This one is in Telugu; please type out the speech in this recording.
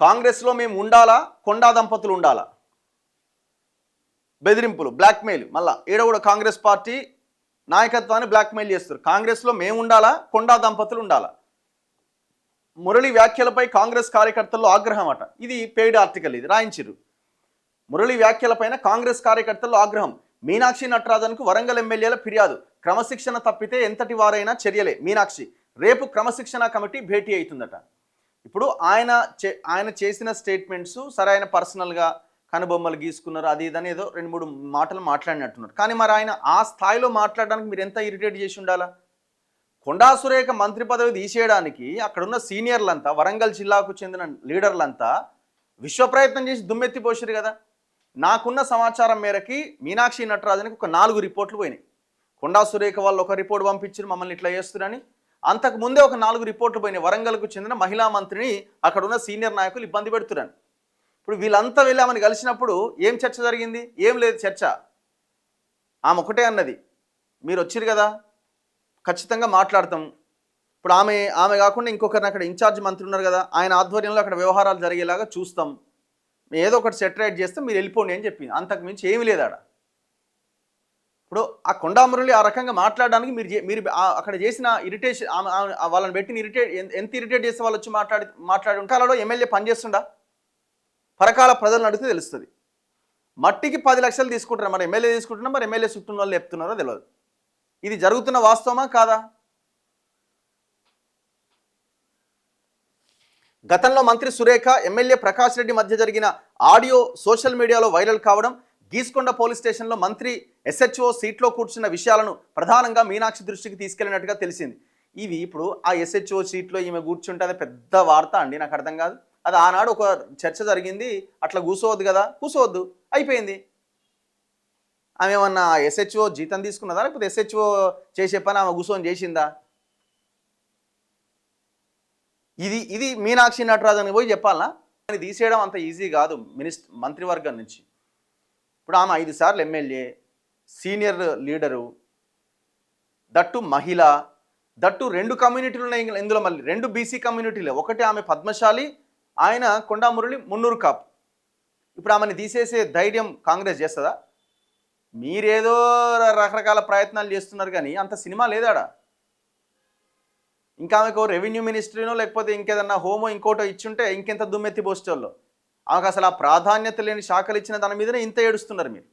కాంగ్రెస్లో మేము ఉండాలా, కొండా దంపతులు ఉండాలా? బెదిరింపులు, బ్లాక్మెయిల్. మళ్ళా ఈడ కూడా కాంగ్రెస్ పార్టీ నాయకత్వాన్ని బ్లాక్మెయిల్ చేస్తారు. కాంగ్రెస్లో మేము ఉండాలా, కొండా దంపతులు ఉండాలా? మురళి వ్యాఖ్యలపై కాంగ్రెస్ కార్యకర్తల్లో ఆగ్రహం అట. ఇది పెయిడ్ ఆర్టికల్, ఇది రాయించిరు. మురళి వ్యాఖ్యలపైన కాంగ్రెస్ కార్యకర్తల్లో ఆగ్రహం. మీనాక్షి నటరాజన్కు వరంగల్ ఎమ్మెల్యేల ఫిర్యాదు. క్రమశిక్షణ తప్పితే ఎంతటి వారైనా చర్యలే. మీనాక్షి రేపు క్రమశిక్షణ కమిటీ భేటీ అవుతుందట. ఇప్పుడు ఆయన చేసిన స్టేట్మెంట్స్ సరే, ఆయన పర్సనల్గా కనుబొమ్మలు గీసుకున్నారు, అది ఇదని ఏదో 2-3 మాటలు మాట్లాడినట్టున్నారు. కానీ మరి ఆయన ఆ స్థాయిలో మాట్లాడడానికి మీరు ఎంత ఇరిటేట్ చేసి ఉండాలా? కొండా సురేఖ మంత్రి పదవి తీసేయడానికి అక్కడున్న సీనియర్లంతా, వరంగల్ జిల్లాకు చెందిన లీడర్లంతా విశ్వప్రయత్నం చేసి దుమ్మెత్తిపోసారు కదా. నాకున్న సమాచారం మేరకి మీనాక్షి నటరాజన్కి ఒక 4 రిపోర్ట్లు పోయినాయి. కొండా సురేఖ వాళ్ళు ఒక రిపోర్ట్ పంపించారు, మమ్మల్ని ఇట్లా చేస్తున్నారని. అంతకు ముందే ఒక 4 రిపోర్ట్లు పోయినాయి. వరంగల్కు చెందిన మహిళా మంత్రిని అక్కడున్న సీనియర్ నాయకులు ఇబ్బంది పెడుతున్నారు. ఇప్పుడు వీళ్ళంతా వెళ్ళి ఆమెను కలిసినప్పుడు ఏం చర్చ జరిగింది? ఏం లేదు చర్చ. ఆమె ఒకటే అన్నది, మీరు వచ్చిరు కదా, ఖచ్చితంగా మాట్లాడతాం. ఇప్పుడు ఆమె కాకుండా ఇంకొకరిని అక్కడ ఇన్ఛార్జ్ మంత్రి ఉన్నారు కదా, ఆయన ఆధ్వర్యంలో అక్కడ వ్యవహారాలు జరిగేలాగా చూస్తాం, ఏదో ఒకటి సెటరేట్ చేస్తే మీరు వెళ్ళిపోండి అని చెప్పింది. అంతకు మించి ఏమీ లేదు ఆడ. ఇప్పుడు ఆ కొండా మురళి ఆ రకంగా మాట్లాడడానికి మీరు అక్కడ చేసిన ఇరిటేషన్, వాళ్ళని పెట్టిన ఎంత ఇరిటేట్ చేస్తే వాళ్ళు వచ్చి మాట్లాడి ఉంటాలో ఎమ్మెల్యే పనిచేస్తుండా? పరకాల ప్రజలను అడిగితే తెలుస్తుంది. మట్టికి 10 లక్షలు తీసుకుంటారు, మరి ఎమ్మెల్యే తీసుకుంటున్నా, మరి ఎమ్మెల్యే చుట్టూ వాళ్ళు చెప్తున్నారో తెలియదు. ఇది జరుగుతున్న వాస్తవమా కాదా? గతంలో మంత్రి సురేఖ, ఎమ్మెల్యే ప్రకాష్ రెడ్డి మధ్య జరిగిన ఆడియో సోషల్ మీడియాలో వైరల్ కావడం, గీసుకొండ పోలీస్ స్టేషన్లో మంత్రి ఎస్హెచ్ఓ సీట్లో కూర్చున్న విషయాలను ప్రధానంగా మీనాక్షి దృష్టికి తీసుకెళ్లినట్టుగా తెలిసింది. ఇవి ఇప్పుడు ఆ ఎస్హెచ్ఓ సీట్లో ఈమె కూర్చుంటే అది పెద్ద వార్త అండి, నాకు అర్థం కాదు. అది ఆనాడు ఒక చర్చ జరిగింది, అట్లా కూర్చోవద్దు కదా, కూర్చోవద్దు, అయిపోయింది. ఆమె ఏమన్నా ఎస్హెచ్ఓ జీతం తీసుకున్నదా, లేకపోతే ఎస్హెచ్ఓ చేసే పని ఆమె కూర్చొని చేసిందా? ఇది మీనాక్షి నటరాజన్ పోయి చెప్పాలనా? అని తీసేయడం అంత ఈజీ కాదు మంత్రివర్గం నుంచి. ఇప్పుడు ఆమె 5 సార్లు ఎమ్మెల్యే, సీనియర్ లీడరు, దట్టు మహిళ, దట్టు 2 కమ్యూనిటీలు ఉన్నాయి ఇందులో. మళ్ళీ 2 బీసీ కమ్యూనిటీలే. ఒకటి ఆమె పద్మశాలి, ఆయన కొండా మురళి మున్నూరు కాపు. ఇప్పుడు ఆమెను తీసేసే ధైర్యం కాంగ్రెస్ చేస్తుందా? మీరేదో రకరకాల ప్రయత్నాలు చేస్తున్నారు కానీ అంత సినిమా లేదాడా. ఇంకా ఆమెకు రెవెన్యూ మినిస్ట్రీనో లేకపోతే ఇంకేదన్నా హోమో ఇంకోటో ఇచ్చుంటే ఇంకెంత దుమ్మెత్తి పోస్టర్లో. ఆమెకు అసలు ఆ ప్రాధాన్యత లేని శాఖలు ఇచ్చిన దాని మీదనే ఇంత ఏడుస్తున్నారు మీరు.